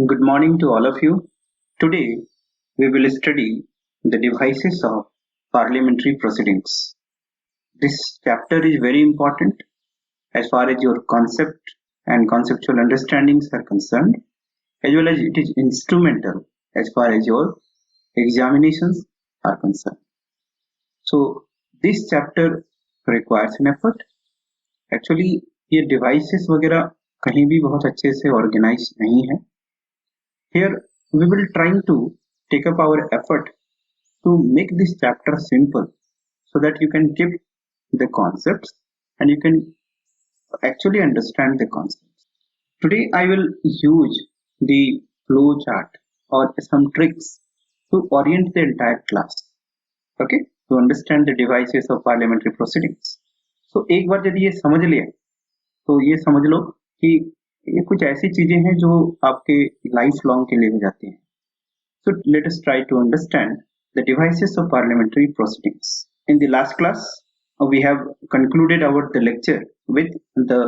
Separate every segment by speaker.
Speaker 1: Good morning to all of you. Today we will study the devices of parliamentary proceedings. This chapter is very important as far as your concept and conceptual understandings are concerned, as well as it is instrumental as far as your examinations are concerned. So this chapter requires an effort. Actually ये devices वगैरह कहीं भी बहुत अच्छे से organize नहीं है. Here we will trying to take up our effort to make this chapter simple so that you can keep the concepts and you can actually understand the concepts. Today I will use the flow chart or some tricks to orient the entire class, okay, to understand the devices of parliamentary proceedings. So एक बार यदि ये समझ लिया तो ये समझ लो कि ये कुछ ऐसी चीजें हैं जो आपके लाइफ लॉन्ग के लिए हो जाती हैं. So let us try to understand the devices of parliamentary proceedings. In the last class, we have concluded the lecture with the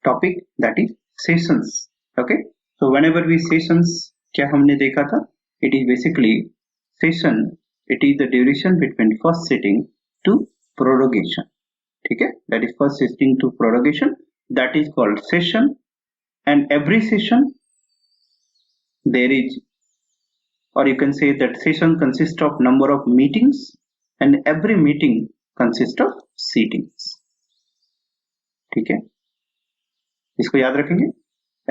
Speaker 1: topic that is sessions. Okay. So whenever we sessions, क्या हमने देखा था? It is basically session. It is the duration between first sitting to prorogation. ठीक है? That is first sitting to prorogation. That is called session. And every session there is, or you can say that session consists of number of meetings and every meeting consists of sittings. ठीक है, इसको याद रखेंगे.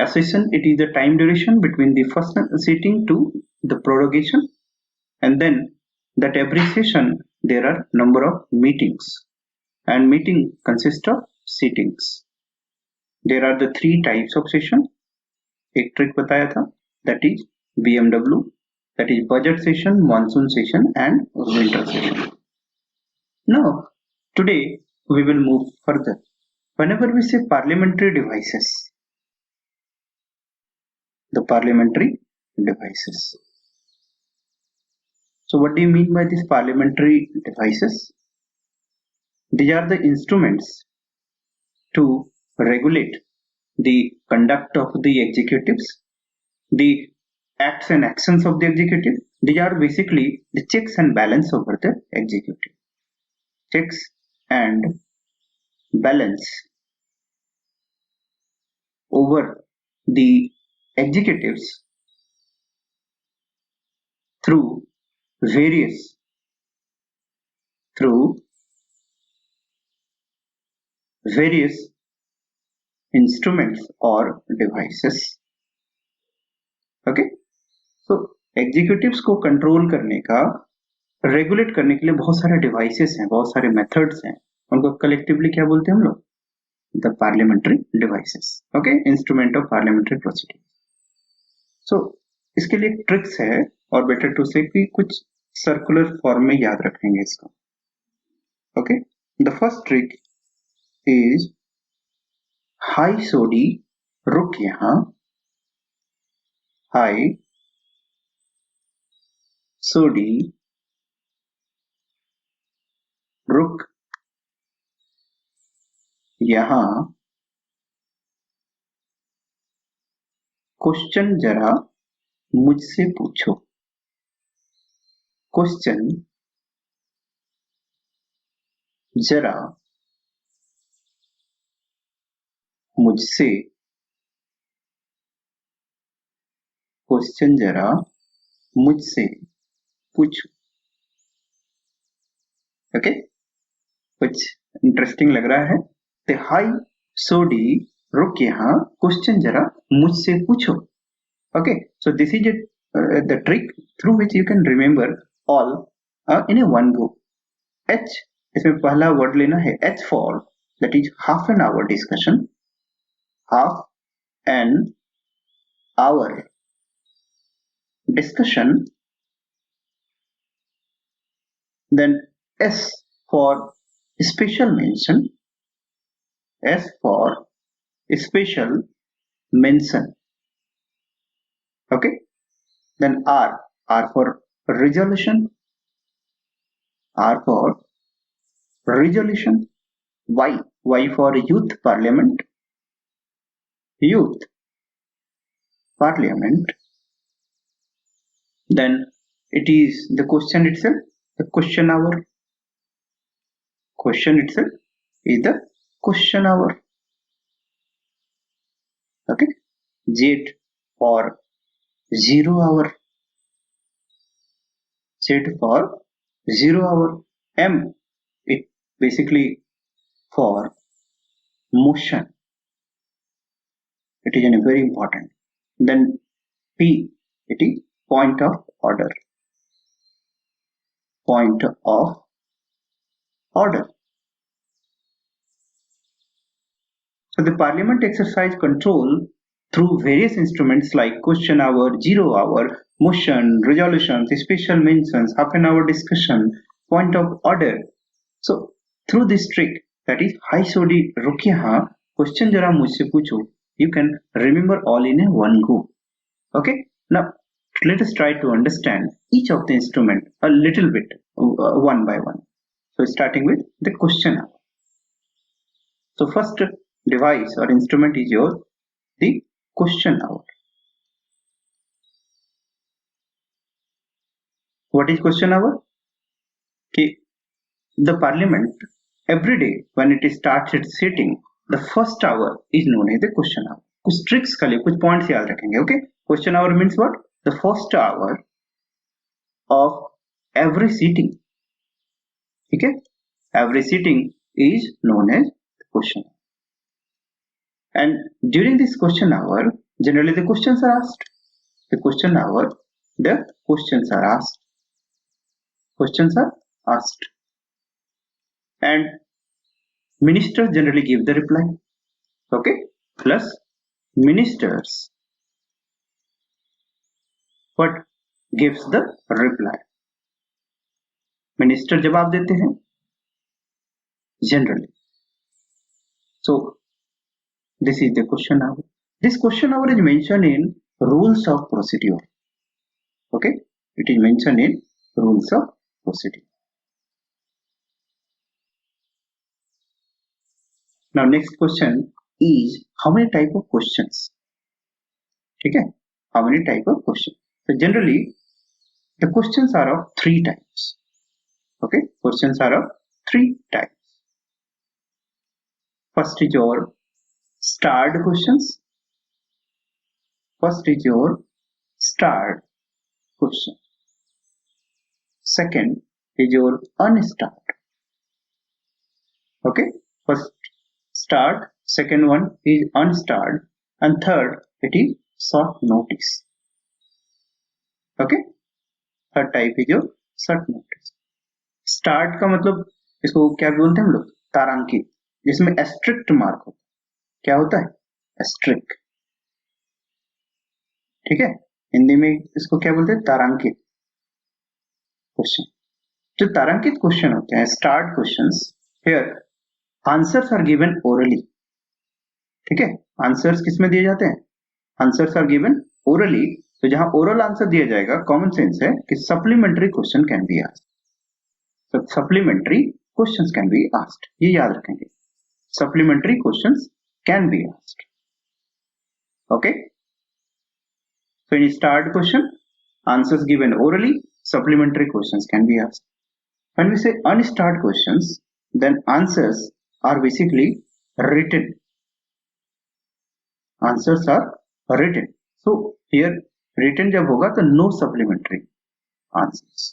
Speaker 1: A session, it is the time duration between the first sitting to the prorogation, and then that every session there are number of meetings and meeting consists of sittings. There are the three types of session. एक trick बताया था, that is BMW, that is budget session, monsoon session and winter session. Now today we will move further. Whenever we say parliamentary devices, the parliamentary devices, so what do you mean by these parliamentary devices? These are the instruments to regulate the conduct of the executives, the acts and actions of the executive. These are basically the checks and balance over the executive. Checks and balance over the executives through various instruments or devices. Okay, so executives को control करने का, regulate करने के लिए बहुत सारे devices हैं, बहुत सारे मेथड्स हैं. उनको कलेक्टिवली क्या बोलते हैं हम लोग? The parliamentary devices. Okay, instrument of parliamentary proceeding. So इसके लिए ट्रिक्स है, और बेटर टू से कि कुछ सर्कुलर फॉर्म में याद रखेंगे इसको. Okay, the first trick is high सोडी, रुक यहां. हाई सोडी, रुक यहां. क्वेश्चन जरा मुझसे पूछो. क्वेश्चन जरा मुझसे, क्वेश्चन जरा मुझसे पूछो. ओके, कुछ इंटरेस्टिंग लग रहा है. तो हाई सोडी, रुक यहां, क्वेश्चन जरा मुझसे पूछो. Okay, so this is the trick through which you can remember all in A one go. H, इसमें पहला वर्ड लेना है H for, that is half an hour discussion. Half an hour discussion. Then S for special mention. S for special mention. Okay. Then R for resolution. R for resolution. Y for youth parliament. Youth parliament. then it is the question itself, the question hour. Question itself is the question hour. Okay, Z for 0 hour, Z for 0 hour, M it basically for motion, it is very important. Then P it is point of order, point of order. So the parliament exercise control through various instruments like question hour, 0 hour, motion, resolutions, special mentions, half an hour discussion, point of order. So through this trick, that is hi sodi रुकिए हाँ question जरा मुझसे पूछो, you can remember all in a one go. Okay, now let us try to understand each of the instrument a little bit one by one. So starting with the question hour. So first device or instrument is your the question hour. What is question hour? Okay, the parliament every day when it starts its sitting, the first hour is known as the question hour. कुछ tricks के लिए कुछ points याद रखेंगे. Okay, question hour means what? The first hour of every sitting. ठीक है, every sitting is known as question. And during this question hour, generally the questions are asked. The question hour, the questions are asked. Questions are asked. And ministers generally give the reply. Okay, plus ministers what gives the reply? Minister जवाब देते हैं generally. So this is the question hour. This question hour is mentioned in rules of procedure. Okay, it is mentioned in rules of procedure. Now next question is how many type of questions? Okay, how many type of questions? So generally the questions are of 3 types. Okay, questions are of 3 types. First is your starred questions. First is your starred question. Second is your unstarred. Okay, first starred, second one is unstarred, and third it is short notice. Okay, third type is your short notice. Start का मतलब इसको क्या बोलते हैं हम लोग? तारांकित, जिसमें एस्ट्रिक्ट मार्क होता है. क्या होता है? एस्ट्रिक्ट. ठीक है, हिंदी में इसको क्या बोलते हैं? तारांकित क्वेश्चन. जो तारांकित क्वेश्चन होते हैं, starred questions, here answers are given orally. ठीक है, आंसर्स किसमें दिए जाते हैं? Answers are given orally. तो जहां ओरल आंसर दिया जाएगा, कॉमन सेंस है कि supplementary question can be asked. So supplementary questions can be asked. ये याद रखेंगे. Supplementary questions can be asked. Okay. So in starred question, answers given orally, supplementary questions can be asked. When we say unstarred questions, then answers are basically written. Answers are written. So here written जब होगा तो no supplementary answers.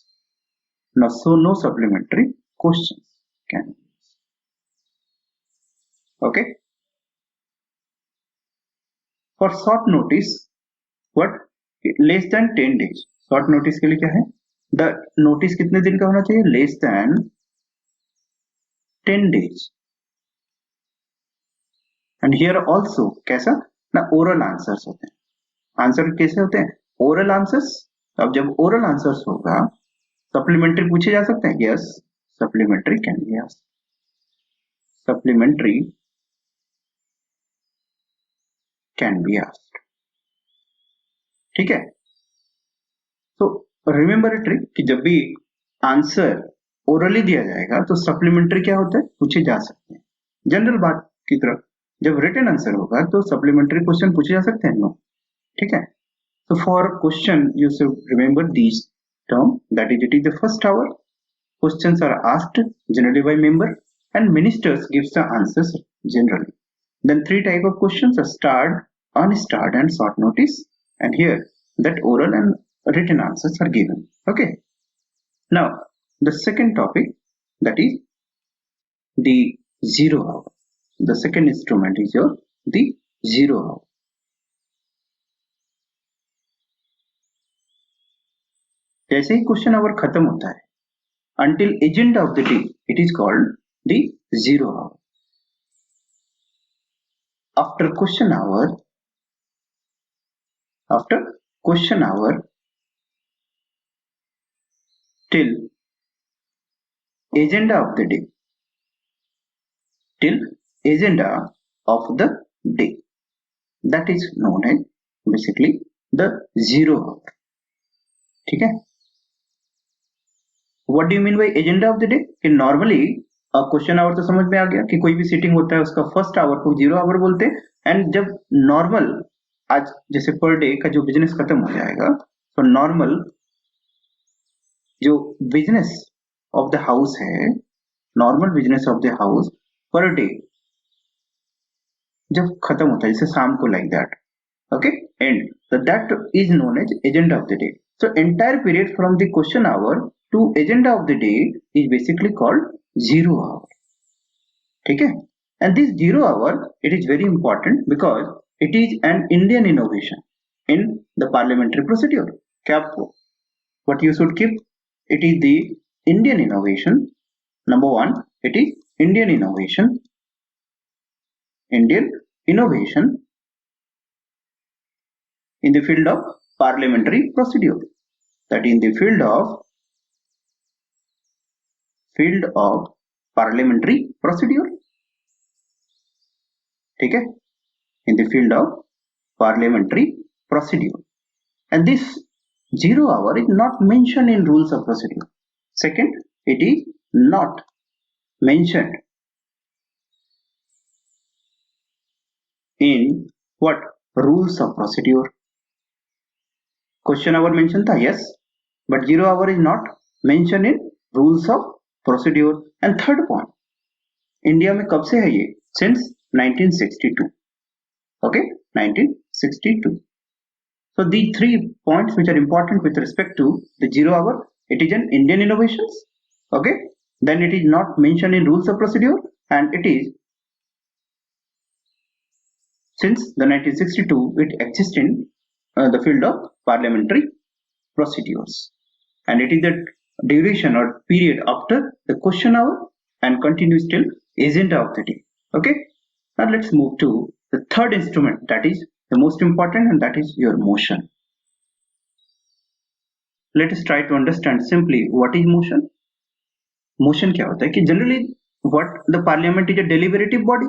Speaker 1: Now, so no supplementary questions can be used. Okay. For short notice, what? Less than 10 days. Short notice के लिए क्या है? The notice कितने दिन का होना चाहिए? Less than 10 days. And here also कैसा? ना oral answers होते हैं. Answer कैसे होते हैं? Oral answers. अब जब oral answers होगा, सप्लीमेंट्री पूछे जा सकते हैं. Yes, supplementary can be asked. Supplementary can be asked. ठीक है. तो रिमेंबर ट्रिक कि जब भी आंसर ओरली दिया जाएगा तो सप्लीमेंट्री क्या होता है? पूछे जा सकते हैं. जनरल बात की तरफ, जब रिटन आंसर होगा तो सप्लीमेंट्री क्वेश्चन पूछे जा सकते हैं. नो. ठीक है. So for question, you should remember these terms, that is, it is the first hour. Questions are asked generally by member and ministers gives the answers generally. Then three type of questions are starred, unstarred and short notice. And here that oral and written answers are given. Okay. Now the second topic, that is the 0 hour. The second instrument is your the 0 hour. जैसे ही question our खत्म होता है, until agenda of the day, it is called the 0 hour. After question hour till agenda of the day, that is known as basically the 0 hour. ठीक है. What do you mean by agenda of the day? कि normally question our तो समझ में आ गया कि कोई भी सीटिंग होता है उसका फर्स्ट आवर को 0 आवर बोलते हैं. एंड जब नॉर्मल आज जैसे पर डे का जो बिजनेस खत्म हो जाएगा, तो नॉर्मल जो बिजनेस ऑफ द हाउस है, normal business of the house per day जब खत्म होता है, जैसे शाम को, like that. Okay. And so that is known as agenda of the day. So entire period from the question hour to agenda of the day is basically called 0 hour. ठीक है. And this 0 hour, it is very important because it is an Indian innovation in the parliamentary procedure. क्या what you should keep? It is the Indian innovation. Number one, it is Indian innovation in the field of parliamentary procedure. That in the field of parliamentary procedure. ठीक है. In the field of parliamentary procedure. And this 0 hour is not mentioned in rules of procedure. Second, it is not mentioned in what? Rules of procedure. Question hour mentioned था, yes, but 0 hour is not mentioned in rules of procedure. And third point, India में कब से है ये? Since 1962. Okay, 1962. So the 3 points which are important with respect to the 0 hour, it is an Indian innovations. Okay, then it is not mentioned in rules of procedure, and it is since the 1962 it exists in the field of parliamentary procedures, and it is the duration or period after the question hour and continues till agenda of the day. Okay, now let's move to the third instrument, that is the most important, and that is your motion. Let us try to understand simply what is motion. Motion क्या होता है कि generally what the parliament is a deliberative body.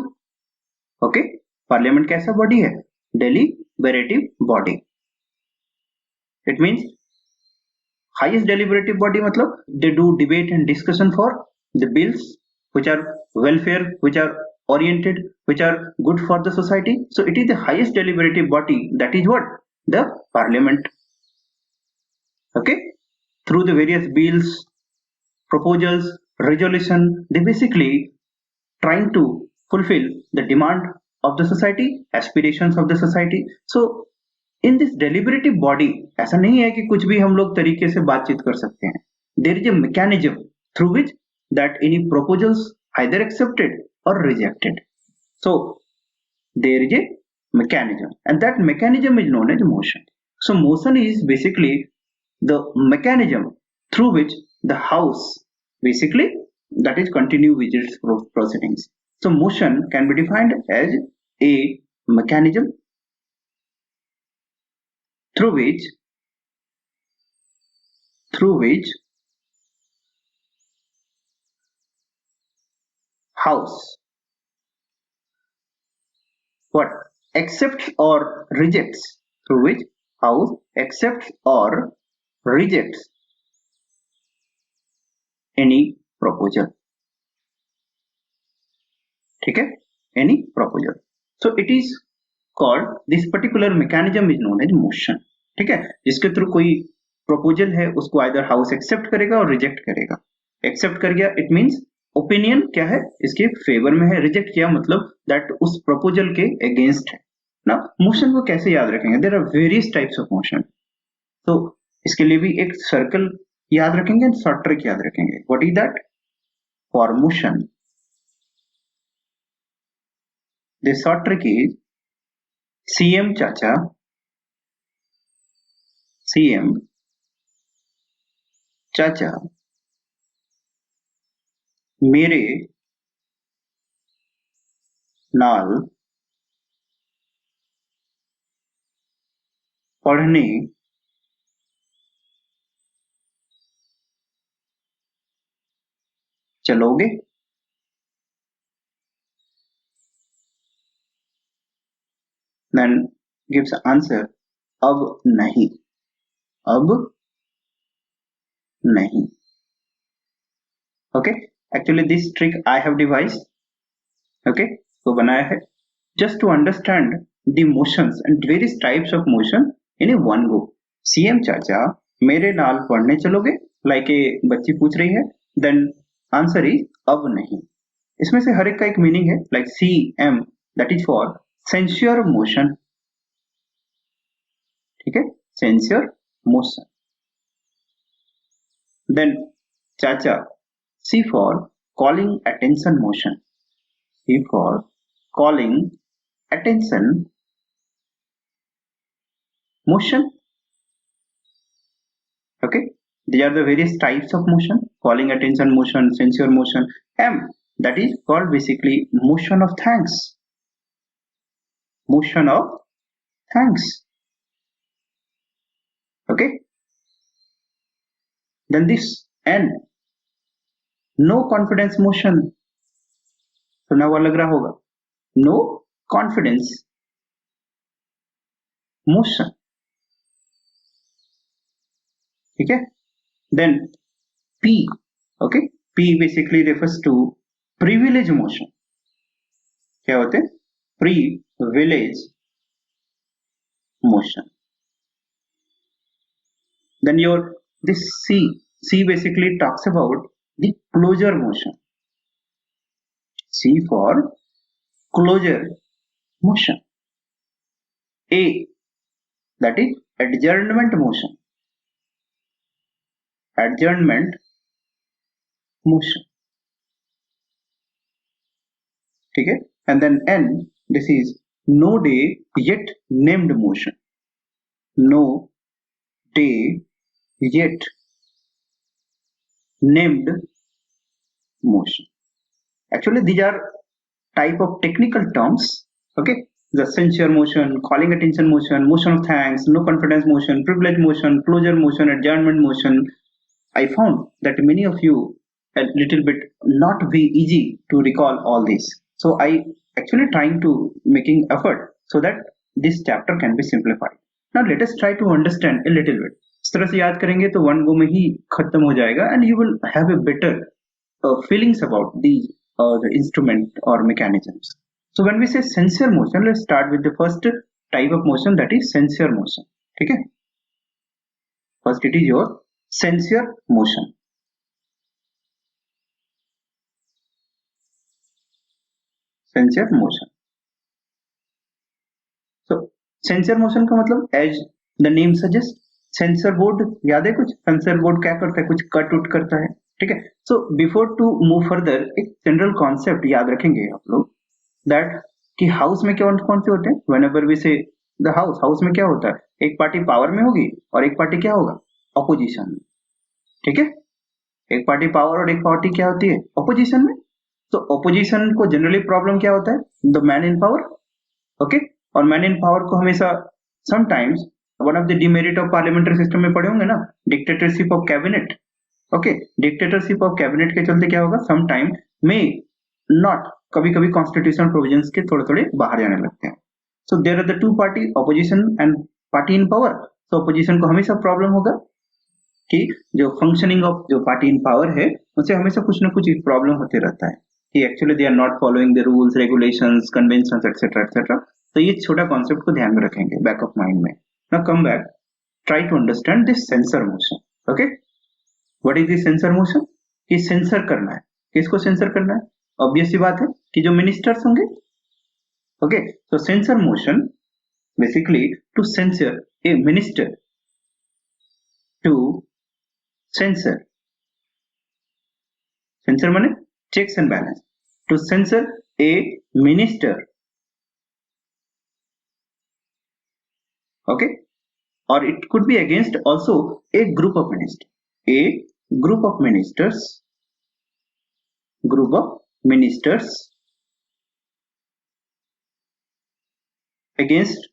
Speaker 1: Okay, parliament कैसा body है? Deliberative body. It means highest deliberative body मतलब they do debate and discussion for the bills which are welfare, which are oriented, which are good for the society. So it is the highest deliberative body, that is what? The parliament. Okay, through the various bills, proposals, resolution, they basically trying to fulfill the demand of the society, aspirations of the society. So in this deliberative body ऐसा नहीं है कि कुछ भी हम लोग तरीके से बातचीत कर सकते हैं. There is a mechanism through which that any proposals either accepted or rejected. So there is a mechanism, and that mechanism is known as motion. So motion is basically the mechanism through which the house basically that is continue with its proceedings. So motion can be defined as a mechanism through which house what accepts or rejects, through which house accepts or rejects any proposal. ठीक है, any proposal. So it is called, this particular mechanism is known as motion. ठीक है, जिसके through कोई proposal है उसको either house accept करेगा और रिजेक्ट करेगा। एक्सेप्ट कर गया इट मींस ओपिनियन क्या है, इसके फेवर में है। रिजेक्ट किया मतलब दैट उस प्रपोजल के अगेंस्ट है ना। मोशन को कैसे याद रखेंगे, there are various types of motion. तो इसके लिए भी एक सर्कल याद रखेंगे एंड शॉर्ट ट्रिक याद रखेंगे। What is that? For motion the short trick is CM चाचा, सीएम चाचा मेरे नाल पढ़ने चलोगे? देन गिव्स आंसर अब नहीं, अब नहीं। Okay, actually this trick I have devised, okay, तो बनाया है just to understand the motions and various types of motion in a one go। CM चाचा मेरे नाल पढ़ने चलोगे, लाइक ए बच्ची पूछ रही है, देन आंसर इज अब नहीं। इसमें से हर एक का एक मीनिंग है, like C M that is for censure motion, ठीक है, सेंसुअर मोशन। देन चाचा C for calling attention motion, C for calling attention motion। okay, these are the various types of motion: calling attention motion, sensual motion. M, that is called basically motion of thanks, motion of thanks। okay, then this N, no confidence motion। सुना हुआ लग रहा होगा, no confidence motion, ठीक है। then P, okay, P basically refers to privilege motion। क्या होते हैं? privilege motion। then your this C basically talks about the closure motion, C for closure motion। A, that is adjournment motion, adjournment motion, ठीक है। and then N, this is no day yet named motion, no day yet named motion। actually these are type of technical terms, okay, the sensual motion, calling attention motion, motion of thanks, no confidence motion, privilege motion, closure motion, adjournment motion. I found that many of you a little bit not be easy to recall all this, so I actually trying to making effort so that this chapter can be simplified। now let us try to understand a little bit। इस तरह से याद करेंगे तो one go में ही खत्म हो जाएगा and you will have a better feelings about the instrument or mechanisms। so when we say sensual motion, let's start with the first type of motion, that is sensual motion। ठीक है, first it is your sensual motion। Censure motion, so censure motion का मतलब as the name suggest, censor board याद है कुछ, sensor board क्या करता है, कुछ कट उट करता है, ठीक है। So before to move further एक जनरल कॉन्सेप्ट याद रखेंगे आप लोग, दैट कि हाउस में कौन कौन से होते हैं। व्हेनेवर वी से द हाउस, हाउस में क्या होता है, एक पार्टी पावर में होगी और एक पार्टी क्या होगा, ऑपोजिशन में, ठीक है। एक पार्टी पावर और एक पार्टी क्या होती है, ऑपोजिशन में। तो ऑपोजिशन को जनरली प्रॉब्लम क्या होता है, the man in power, okay. और मैन इन पावर को हमेशा sometimes one of the demerit of parliamentary system में पढ़े होंगे ना, dictatorship of cabinet, okay. Dictatorship of cabinet के चलते क्या होगा, सम टाइम में नॉट, कभी कभी कॉन्स्टिट्यूशनल प्रोविजंस के थोड़े थोड़े बाहर जाने लगते हैं। So there are the two party, opposition and party in power. तो ऑपोजिशन को हमेशा प्रॉब्लम होगा कि जो फंक्शनिंग ऑफ जो पार्टी इन पावर है उनसे हमेशा कुछ ना कुछ प्रॉब्लम होते रहता है कि actually they are not following the rules, regulations, conventions etcetera etcetera. तो ये छोटा कॉन्सेप्ट को ध्यान में रखेंगे बैक ऑफ माइंड में। Now come back, try to understand this censor motion. Okay, what is the censor motion? कि सेंसर करना है, किसको सेंसर करना है? ऑब्वियस सी बात है कि जो मिनिस्टर्स होंगे. Okay, so censor motion basically to censor a minister, to censor माने checks and balance, to censor a minister. Okay, or it could be against also a group of ministers, against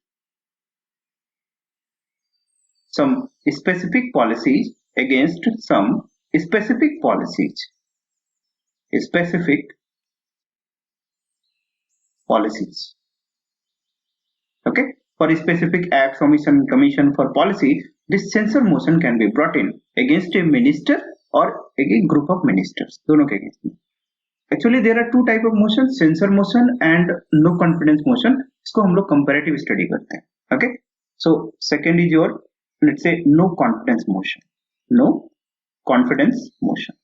Speaker 1: some specific policies, okay, for specific acts, omission, commission for policy, this censor motion can be brought in against a minister or a group of ministers, दोनों के against में. Actually there are two type of motion, censor motion and no confidence motion. इसको हम लोग comparative study करते हैं. Okay, so second is your, let's say, no confidence motion. No confidence motion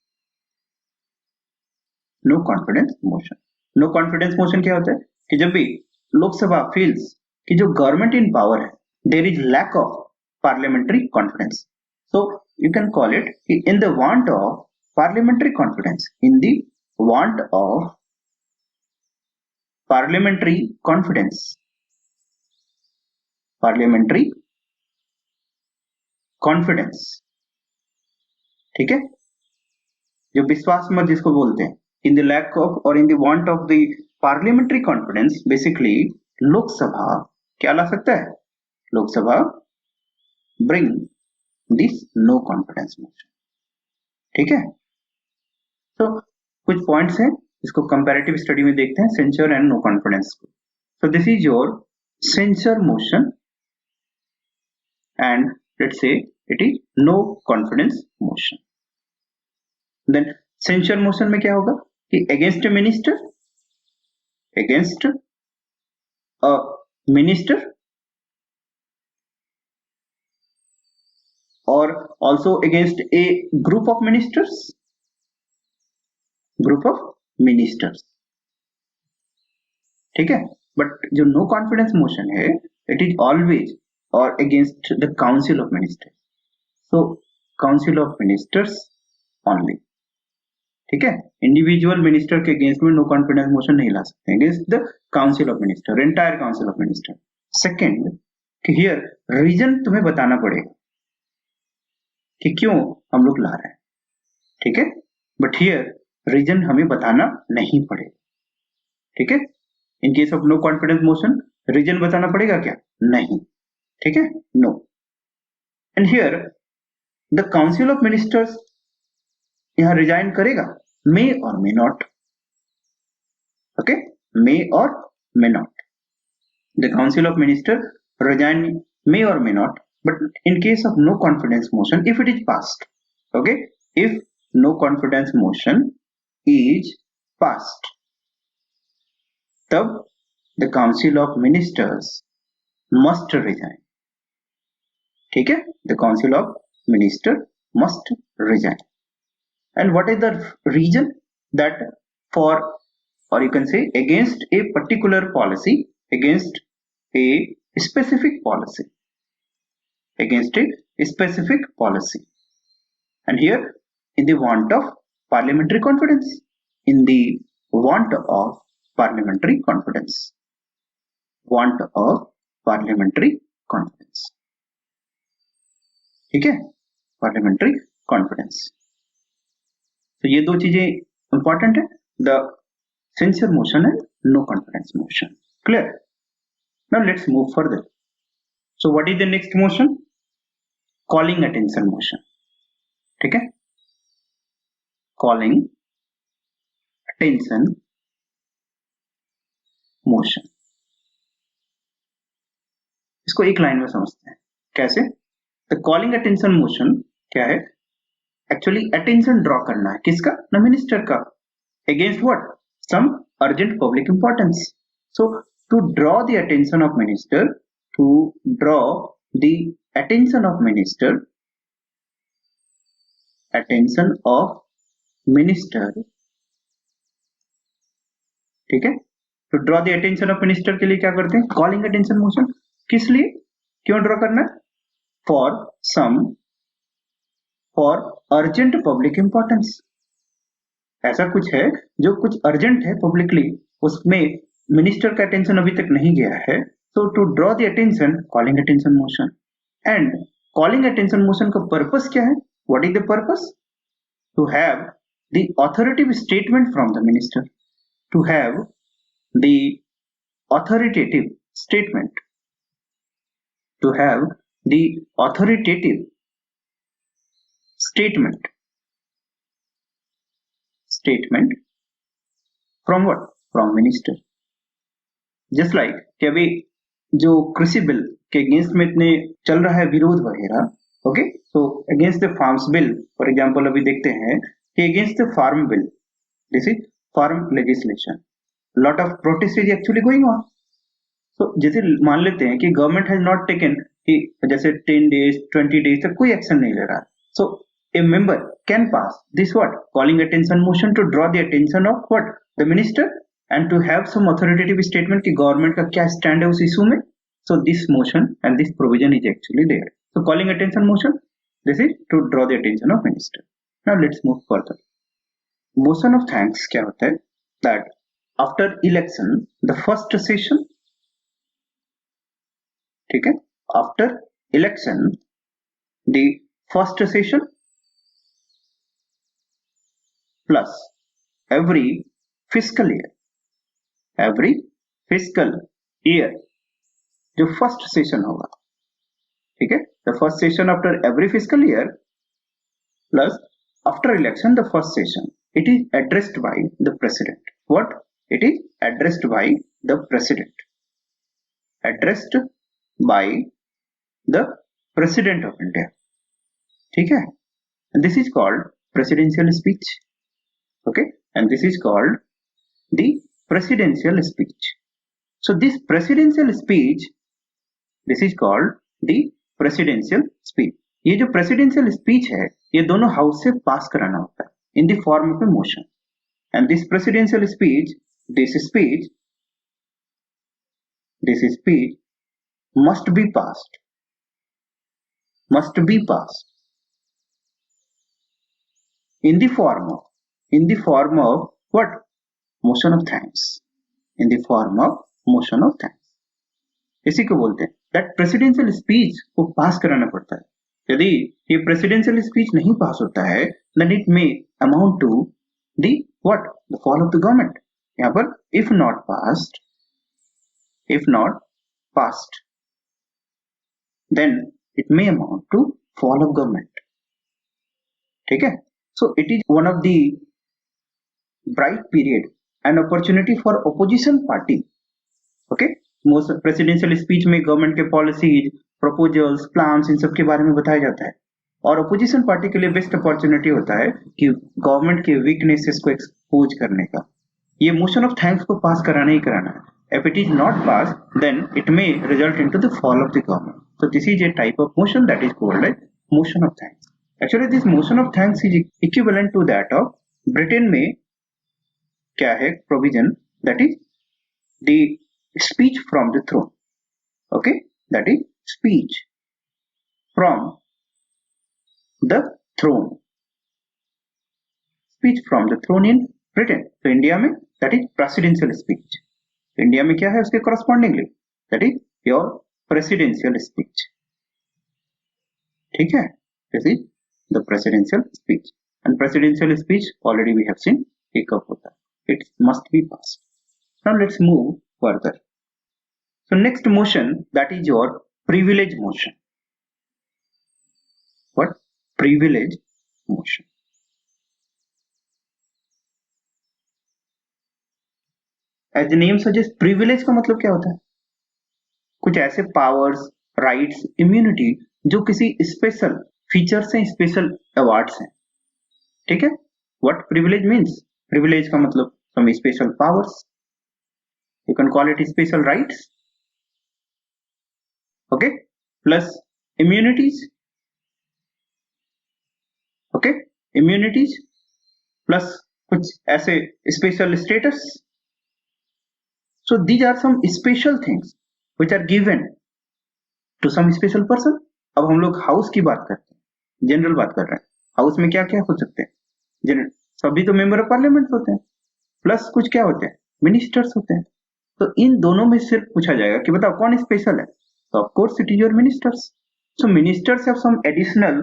Speaker 1: क्या होता है कि जब भी लोकसभा feels कि जो गवर्नमेंट इन पावर है, there is lack of parliamentary confidence, so you can call it in the want of parliamentary confidence, ठीक है, जो विश्वास मत जिसको बोलते हैं, इन द लैक ऑफ और in the want of the parliamentary confidence, basically Lok Sabha क्या ला सकता है? Lok Sabha bring this no confidence motion. ठीक है, तो कुछ पॉइंट्स हैं इसको कंपैरेटिव स्टडी में देखते हैं, सेंसर एंड नो कॉन्फिडेंस को. So this is your censure motion and let's say it is no confidence motion. Then censure motion में क्या होगा कि against a minister or also against a group of ministers, ठीक है. But जो no confidence motion है, it is always और against the council of ministers, so council of ministers only. ठीक है, इंडिविजुअल मिनिस्टर के अगेंस्ट में नो कॉन्फिडेंस मोशन नहीं ला सकते, against the council of minister, entire council of minister. Second कि here reason तुम्हें बताना पड़ेगा कि क्यों हम लोग ला रहे हैं. ठीक है, बट हियर रीजन हमें बताना नहीं पड़ेगा. ठीक है, in case of no confidence motion reason बताना पड़ेगा क्या? नहीं. ठीक है, no. And here the council of ministers यहां रिजाइन करेगा, may or may not. Okay, may or may not. The council of minister resign may or may not. But in case of no confidence motion, if it is passed, okay, if no confidence motion is passed, तब the council of ministers must resign. ठीक है, the council of minister must resign. And what is the reason? That for, or you can say, against a particular policy, against a specific policy, against a specific policy. And here in the want of parliamentary confidence, in the want of parliamentary confidence, want of parliamentary confidence. ठीक है, parliamentary confidence. तो ये दो चीजें important है, the censure motion and no confidence motion. Clear? Now let's move further. So what is the next motion? Calling attention motion. ठीक है, calling attention motion. इसको एक लाइन में समझते हैं. कैसे? द कॉलिंग अटेंशन मोशन क्या है? एक्चुअली अटेंशन ड्रॉ करना है, किसका? न मिनिस्टर का. Against what? Some urgent public importance. So to draw the attention of minister, to draw the attention of minister ठीक है। तो draw the attention of minister के लिए क्या करते हैं, कॉलिंग अटेंशन मोशन। किस लिए, क्यों ड्रॉ करना है, फॉर अर्जेंट पब्लिक इंपॉर्टेंस। ऐसा कुछ है जो कुछ अर्जेंट है पब्लिकली, उसमें मिनिस्टर का अटेंशन अभी तक नहीं गया है, so to draw the attention, calling attention motion. And calling attention motion का purpose क्या है, what is the purpose, to have the authoritative statement from the minister, to have the authoritative statement, to have the authoritative statement from what, from minister. Just like कि अभी जो कृषि bill के against में इतने चल रहा है विरोध वगैरह, okay, so against the farms bill for example अभी देखते हैं कि against the farm bill, this is farm legislation, lot of protest is actually going on. तो जैसे मान लेते हैं कि गवर्नमेंट हैज नॉट टेकन कि जैसे 10 days 20 days तक कोई एक्शन नहीं ले रहा, so a member can pass this what, calling attention motion to draw the attention of what, the minister, and to have some authoritative statement कि government का क्या स्टैंड है उस इशू में। so this motion and this provision is actually there, so calling attention motion, this is to draw the attention of minister. Now let's move further. motion of thanks क्या होता है, that after election the first session, ठीक है, after election the first session plus every fiscal year जो first session होगा, ठीक है, the first session after every physical year plus after election the first session, it is addressed by the president. What, it is addressed by the president, addressed by the president of India, ठीक है, this is called presidential speech, okay, and this is called the presidential speech. So this presidential speech, this is called the presidential speech. ये जो presidential speech है ये दोनों house से पास कराना होता है in the form of a motion, and this presidential speech, this speech must be passed in the form of what, motion of thanks, in the form of motion of thanks. इसी को बोलते हैं that presidential speech को पास कराना पड़ता है। यदि ये presidential speech नहीं पास होता है then it may amount to the what, the fall of the government। यहाँ पर if not passed then it may amount to fall of government, ठीक है। so it is one of the bright period an opportunity for opposition party, okay, most presidential speech में government के policies, proposals, plans, इन सब के बारे में बताया जाता है, और अपोजिशन पार्टी के लिए बेस्ट अपॉर्चुनिटी होता है कि गवर्नमेंट के वीकनेसेस को एक्सपोज करने का। ये मोशन ऑफ थैंक्स को पास कराना ही कराना है। If it is not pass then it may result into the fall of the government. So this is a type of motion that is called as motion of thanks. Actually this motion of thanks is equivalent to that of Britain में क्या है provision, that is the speech from the throne, okay, that is speech from the throne, speech from the throne in Britain. तो India में that is presidential speech. India में क्या है उसके correspondingly, that is your presidential speech, ठीक है, this is the presidential speech. And presidential speech already we have seen कि कब होता है, it must be passed. Now let's move further. So next motion, that is your privilege motion. What? Privilege motion. As the name suggests, privilege का मतलब क्या होता है? कुछ ऐसे powers, rights, immunity जो किसी स्पेशल फीचर्स हैं, स्पेशल अवार्ड्स हैं, ठीक है। What privilege means? Privilege का मतलब some special powers, you can call it special rights, okay, plus immunities, okay, immunities plus कुछ ऐसे special status. So these are some special things which are given to some special person. अब हम लोग house की बात करते हैं, general बात कर रहे हैं. हाउस में क्या क्या हो सकते हैं? जनरल सभी तो मेंबर ऑफ पार्लियामेंट होते हैं, प्लस कुछ क्या होते हैं, मिनिस्टर्स होते हैं. तो इन दोनों में सिर्फ पूछा जाएगा कि बताओ कौन स्पेशल है, तो of course it is your ministers. So ministers have some additional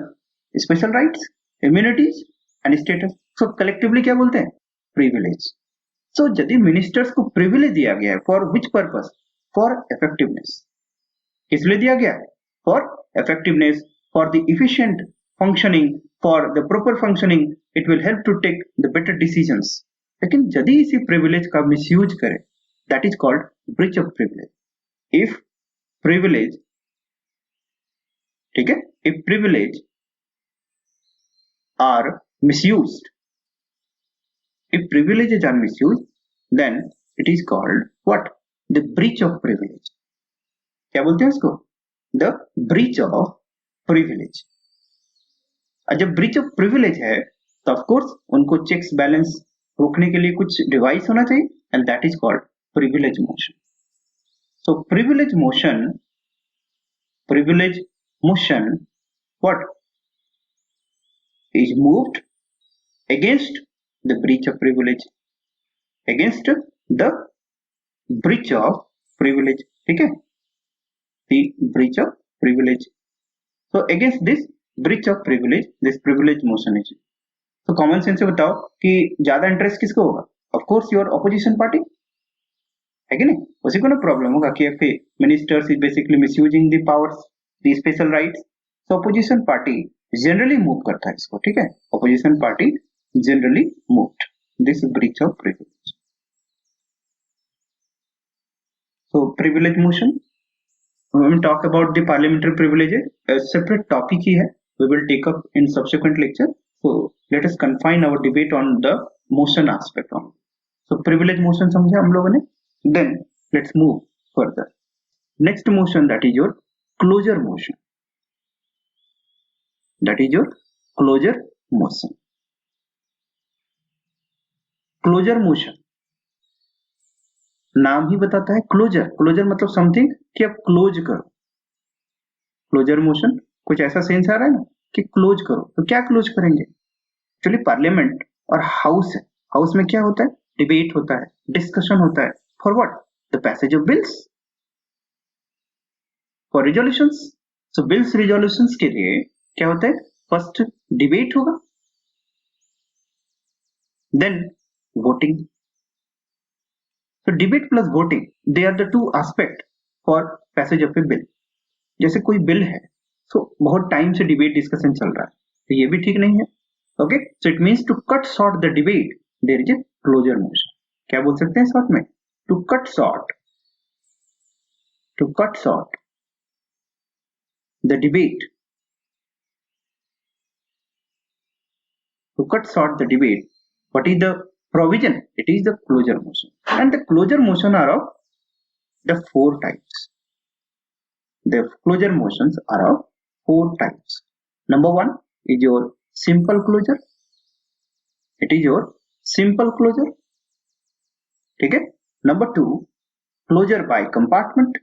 Speaker 1: special rights, immunities and status. So collectively क्या बोलते हैं, प्रिविलेज. सो यदि मिनिस्टर्स को प्रिविलेज दिया गया है, for which purpose, for effectiveness. किस लिए दिया गया है, for effectiveness, for the efficient functioning, for the proper functioning, it will help to take the better decisions. लेकिन यदि इसी प्रिविलेज का मिसयूज करे, that is called breach of privilege. If privilege, ठीक है, if privilege are misused, if privileges are misused, then it is called what, the breach of privilege. क्या बोलते हैं इसको, the breach of privilege. और जब breach of privilege है तो of course उनको checks balance रोकने के लिए कुछ डिवाइस होना चाहिए, and that is called privilege motion. So privilege motion what is moved against the breach of privilege, against the breach of privilege, ठीक है, the breach of privilege. So against this breach of privilege, this privilege motion is. तो common sense से बताओ कि ज्यादा interest किसको होगा, of course your opposition party, है कि नहीं, उसी को ना प्रॉब्लम होगा कि ministers is basically misusing the powers, the special rights. So opposition party generally move करता है इसको, ठीक है, opposition party generally moved this breach of privilege. So privilege motion, when we talk about the parliamentary privileges, a separate topic ही है, we will take up in subsequent lecture. So let us confine our debate on the motion aspect only. So privilege motion समझे हम लोगों ने. Then let's move further. Next motion, that is your closure motion. That is your closure motion. Closure motion नाम ही बताता है closure. Closure मतलब something कि आप क्लोज करो. क्लोजर मोशन कुछ ऐसा सेंस आ रहा है ना कि क्लोज करो, तो क्या क्लोज करेंगे. एक्चुअली पार्लियामेंट और हाउस है, हाउस में क्या होता है, डिबेट होता है, डिस्कशन होता है, for what, the passage of bills, for resolutions. So bills resolutions के लिए क्या होता है, फर्स्ट डिबेट होगा, then voting. So debate plus voting, they are the two aspect for passage of a bill. जैसे कोई बिल है, तो बहुत टाइम से डिबेट डिस्कशन चल रहा है, तो ये भी ठीक नहीं है. Okay, so it means to cut short the debate, there is a closure motion. क्या बोल सकते हैं शॉर्ट में, to cut short the debate, to cut short the debate. What is the provision? It is the closure motion, and the closure motion are of the four types. The closure motions are of four types. Number one is your simple closure. It is your simple closure. ठीक है. Number two, closure by compartment.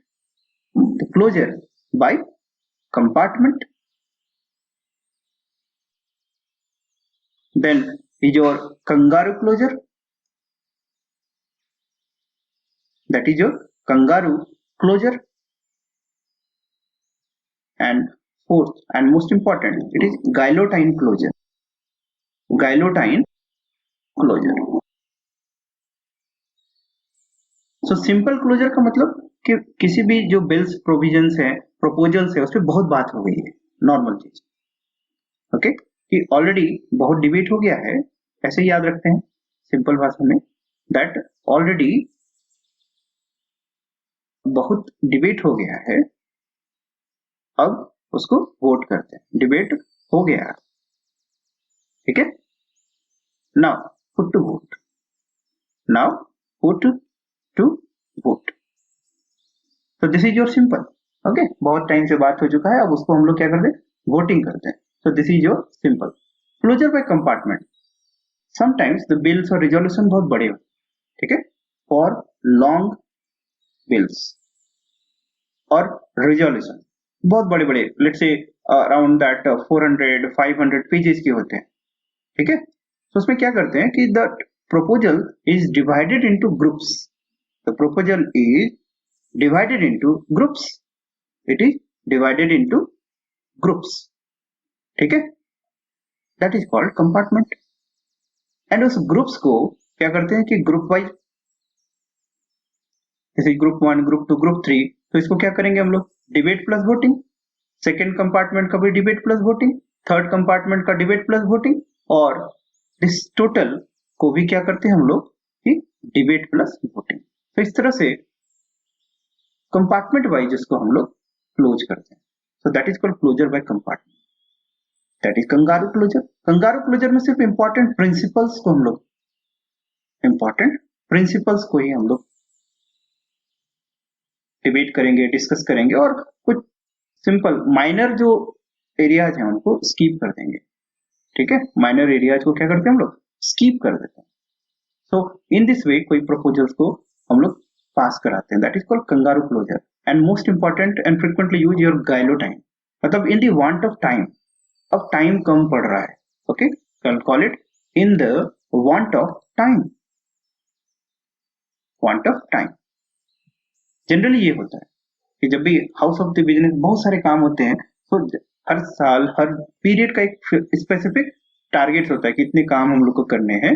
Speaker 1: The closure by compartment. Then is your kangaroo closure. That is your kangaroo closure. And fourth and most important, it is guillotine closure. Guillotine closure. So simple closure का मतलब कि किसी भी जो bills provisions है, proposals है, उस पर बहुत बात हो गई है, नॉर्मल चीज. ओके, कि ऑलरेडी बहुत डिबेट हो गया है, ऐसे याद रखते हैं सिंपल भाषा में, दैट ऑलरेडी बहुत डिबेट हो गया है, अब उसको वोट करते हैं, डिबेट हो गया है, ठीक है. Now put to vote, now put to vote. So this is your simple. Okay, बहुत टाइम से बात हो चुका है, अब उसको हम लोग क्या करते हैं, वोटिंग करते हैं. So this is your simple closure by compartment. Sometimes the bills और रिजोल्यूशन बहुत बड़े होते हैं, ठीक है, फॉर लॉन्ग बिल्स और रिजोल्यूशन बहुत बड़े बड़े, let's say around that 400-500 pages के होते हैं, ठीक है. तो उसमें क्या करते हैं कि the proposal is divided into groups. The proposal is divided into groups. It is divided into groups. ठीक है, that is called compartment. And उस ग्रुप्स को क्या करते हैं कि ग्रुप वाइज, जैसे ग्रुप 1, ग्रुप 2, ग्रुप 3, तो इसको क्या करेंगे हम लोग, debate plus voting. Second compartment का भी debate plus voting, third compartment का डिबेट प्लस वोटिंग, और इस टोटल को भी क्या करते हैं हम लोग कि डिबेट प्लस वोटिंग. तो इस तरह से कंपार्टमेंट वाइज इसको हम लोग क्लोज करते हैं. So that is called closure by compartment. That is kangaroo closure. Kangaroo closure में सिर्फ इंपॉर्टेंट प्रिंसिपल्स को हम लोग डिबेट करेंगे, डिस्कस करेंगे, और कुछ सिंपल माइनर जो एरियाज हैं उनको स्कीप कर देंगे. ठीक है, माइनर एरियाज को क्या करते हैं हम लोग, स्कीप कर देते हैं. सो इन दिस वे कोई प्रपोजल्स को हम लोग पास कराते हैं. That is called kangaroo closure. And most important and frequently use your guillotine time, मतलब in the want of time, अब टाइम कम पड़ रहा है, okay, can call it in the want of time. Want of time generally ये होता है कि जब भी हाउस ऑफ द बिजनेस बहुत सारे काम होते हैं, तो हर साल हर पीरियड का एक स्पेसिफिक टारगेट होता है कि इतने काम हम लोग को करने हैं.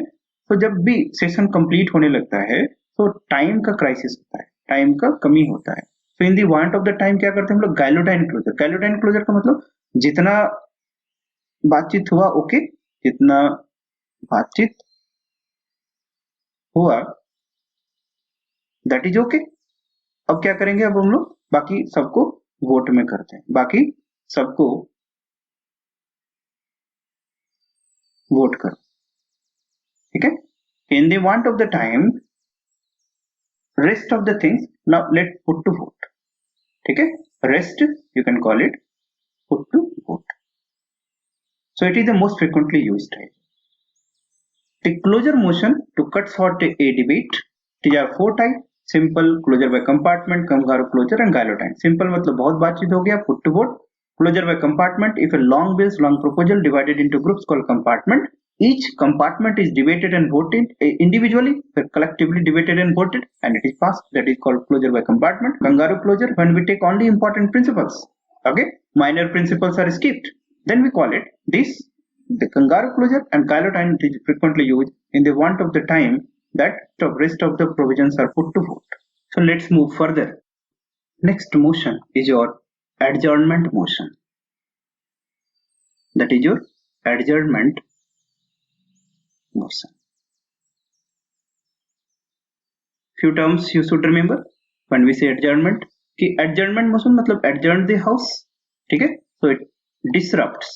Speaker 1: तो जब भी सेशन कंप्लीट होने लगता है तो टाइम का क्राइसिस होता है, टाइम का कमी होता है. तो इन दी वांट ऑफ द टाइम क्या करते हैं हम लोग, गाइलोटाइन क्लोजर. गाइलोटाइन क्लोजर का मतलब जितना बातचीत हुआ ओके, जितना बातचीत हुआ दैट इज ओके. अब क्या करेंगे, अब हम लोग बाकी सबको वोट में करते हैं, बाकी सबको वोट करो. ठीक है, इन the want of the time rest of the things now let put to vote. ठीक है, rest you can call it put to vote. So it is the most frequently used type. The closure motion to cut short a debate. There are 4 types: simple, closure by compartment, kangaroo closure, and guillotine. Simple मतलब बहुत बातचीत हो गया, put to vote. Closure by compartment, if a long bills, long proposal divided into groups called compartment. Each compartment is debated and voted individually, collectively debated and voted, and it is passed. That is called closure by compartment. Kangaroo closure, when we take only important principles, okay, minor principles are skipped, then we call it this. The kangaroo closure and guillotine is frequently used in the want of the time that the rest of the provisions are put to vote. So let's move further. Next motion is your adjournment motion. That is your adjournment motion. Few terms you should remember when we say adjournment, कि adjournment motion मतलब adjourn the house. ठीक है, so it disrupts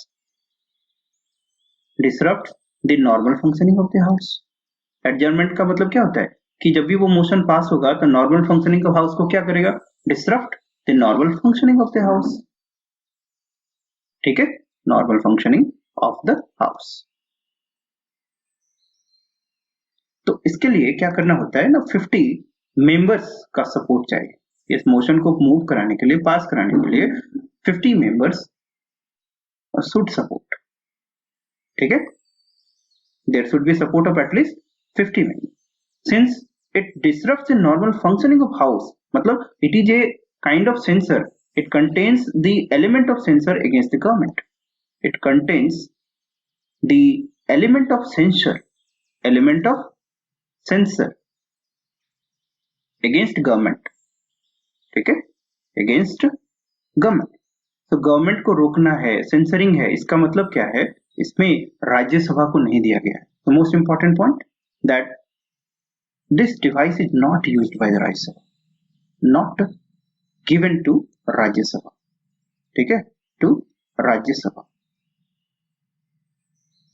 Speaker 1: the normal functioning of the house. adjournment का मतलब क्या होता है कि जब भी वो मोशन पास होगा तो नॉर्मल फंक्शनिंग ऑफ हाउस को क्या करेगा, disrupt the normal functioning of the house. ठीक है, normal functioning of the house. तो इसके लिए क्या करना होता है ना, 50 मेंबर्स का सपोर्ट चाहिए. इस मोशन को मूव कराने के लिए, पास कराने के लिए 50 मेंबर्स शुड सपोर्ट. ठीक है, there should be support of at least 50 members. Since it disrupts the normal functioning of house, मतलब it is a kind of censure. It contains the element of censure against the government. It contains the element of censure, censure against government. ठीक है, against government. तो government को रोकना है, censoring है. इसका मतलब क्या है, इसमें राज्यसभा को नहीं दिया गया है. तो most important point that this device is not used by the Rajya Sabha, not given to Rajya Sabha. ठीक है, टू राज्यसभा.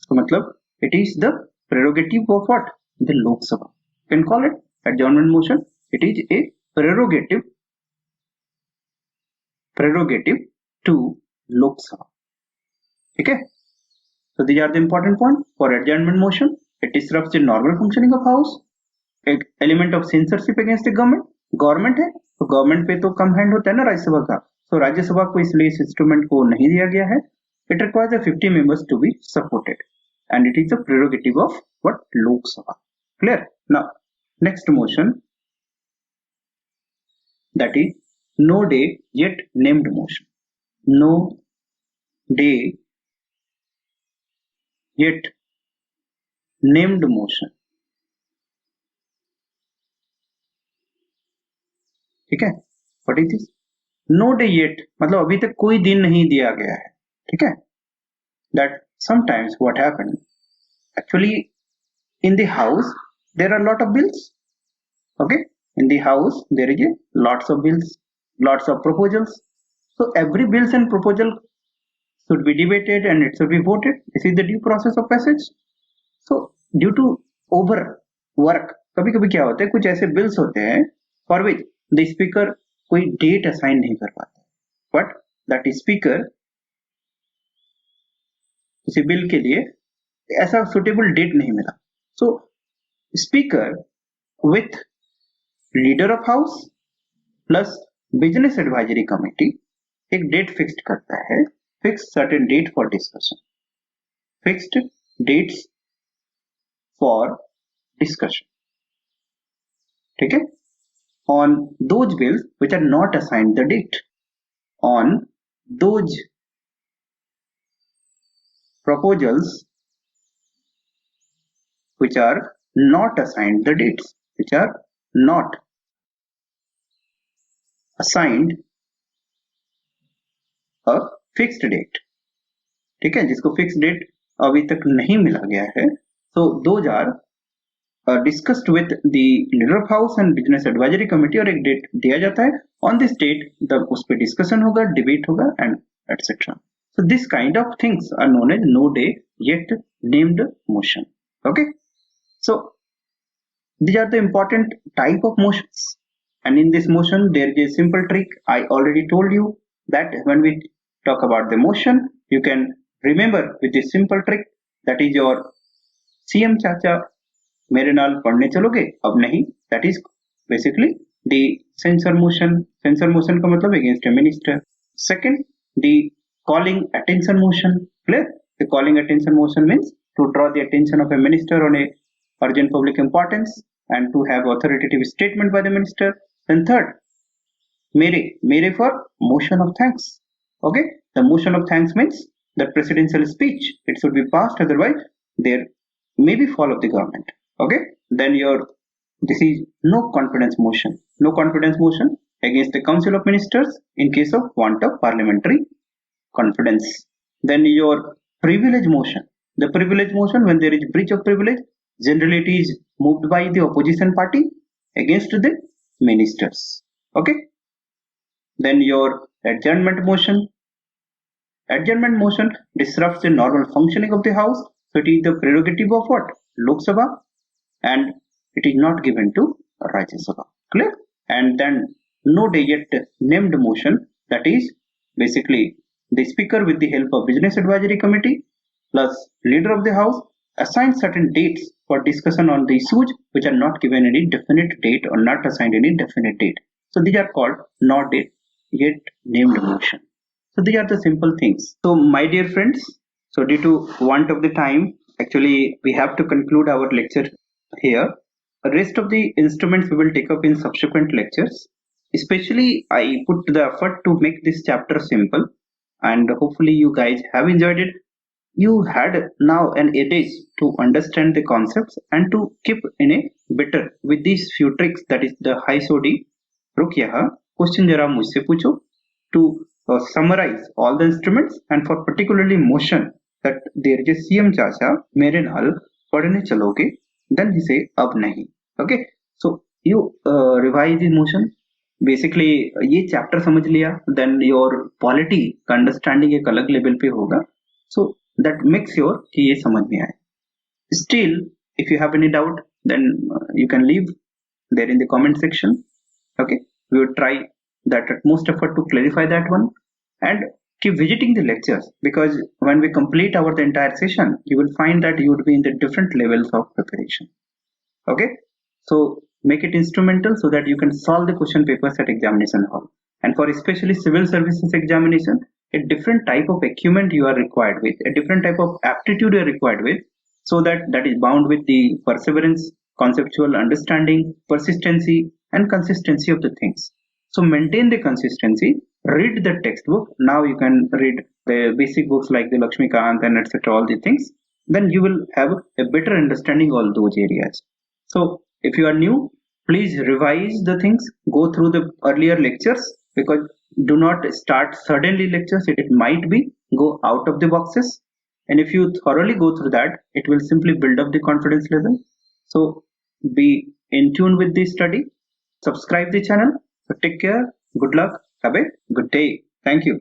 Speaker 1: तो मतलब it is the prerogative of what, the Lok Sabha. You can call it adjournment motion. It is a prerogative prerogative to Lok Sabha. ठीक है? So these are the important points for adjournment motion. It disrupts the normal functioning of House. एक element of censorship against the government. Government है तो government पे तो कम hand होता है ना राज्यसभा का. So राज्यसभा को इसलिए इस इंस्ट्रूमेंट को नहीं दिया गया है. It requires the 50 members to be supported, and it is the prerogative of what? Lok Sabha. Clear? Now next motion, that is no day yet named motion. No day yet named motion. ठीक है? What is this? No day yet मतलब अभी तक कोई दिन नहीं दिया गया है. ठीक है? That sometimes what happened, actually in the house there are lot of bills. Okay, in the house there is a lots of bills, lots of proposals. So every bills and proposal should be debated and it should be voted. This is the due process of passage. So due to over work, कभी कभी क्या होता है, कुछ ऐसे bills होते हैं for which the speaker कोई डेट असाइन नहीं कर पाता, बट दैट स्पीकर किसी बिल के लिए ऐसा सुटेबल डेट नहीं मिला. So speaker with leader of house plus business advisory committee एक डेट फिक्स्ड करता है, fix certain date for discussion, fixed dates for discussion. ठीक है? On those bills which are not assigned the date, on those proposals which are not assigned the dates, which are not assigned a fixed date. ठीक है? जिसको fixed date अभी तक नहीं मिला गया है, so those are discussed with the leader of house and business advisory committee, और एक डेट दिया जाता है. On this date उस पे डिस्कशन होगा, डिबेट होगा and etc. So this kind of things are known as no day yet named motion. Okay, so these are the important type of motions, and in this motion there is a simple trick. I already told you that when we talk about the motion, you can remember with this simple trick, that is your CM चाचा मेरे नाल पढ़ने चलोगे, अब नहीं. That is basically the censure motion. Censure motion का मतलब against a minister. Second, the calling attention motion. Clear? The calling attention motion means to draw the attention of a minister on a urgent public importance and to have authoritative statement by the minister. Then third, mere for motion of thanks. Okay, the motion of thanks means the presidential speech, it should be passed, otherwise there may be fall of the government. Okay, then this is no confidence motion. No confidence motion against the council of ministers in case of want of parliamentary confidence. Then your privilege motion. The privilege motion, when there is breach of privilege, generally it is moved by the opposition party against the ministers. Okay, then your adjournment motion. Adjournment motion disrupts the normal functioning of the house, so it is the prerogative of what? Lok Sabha, and it is not given to Rajya Sabha. Clear? And then no day yet named motion, that is basically the speaker with the help of business advisory committee plus leader of the house assign certain dates for discussion on the issues which are not given any definite date or not assigned any definite date. So these are called not yet named motion. So these are the simple things. So my dear friends, so due to want of the time, actually we have to conclude our lecture here. The rest of the instruments we will take up in subsequent lectures. Especially I put the effort to make this chapter simple, and hopefully you guys have enjoyed it. You had now an adage to understand the concepts and to keep in a better with these few tricks, that is the high sodi. रुक यहाँ question जरा मुझसे पूछो to summarize all the instruments, and for particularly motion, that there is a CM चाचा मेरे नाल पढ़ने चलोगे, then he say अब नहीं. Okay, so you revise the motion. Basically ये चैप्टर समझ लिया, then your polity का अंडरस्टैंडिंग एक अलग लेवल पे होगा. So that makes sure कि ये समझ में आए. Still, if you have any doubt, then you can leave there in the comment section. Okay, we will try that utmost effort to clarify that one, and keep visiting the lectures, because when we complete the entire session, you will find that you would be in the different levels of preparation. Okay, so make it instrumental so that you can solve the question papers at examination hall. And for especially civil services examination, a different type of acumen you are required with, a different type of aptitude you are required with, so that is bound with the perseverance, conceptual understanding, persistency, and consistency of the things. So maintain the consistency, read the textbook. Now you can read the basic books like the Lakshmikant and etc. all the things. Then you will have a better understanding all those areas. So if you are new, please revise the things, go through the earlier lectures, because do not start suddenly lectures. It might be go out of the boxes. And if you thoroughly go through that, it will simply build up the confidence level. So be in tune with the study, subscribe the channel. So take care, good luck, have a good day. Thank you.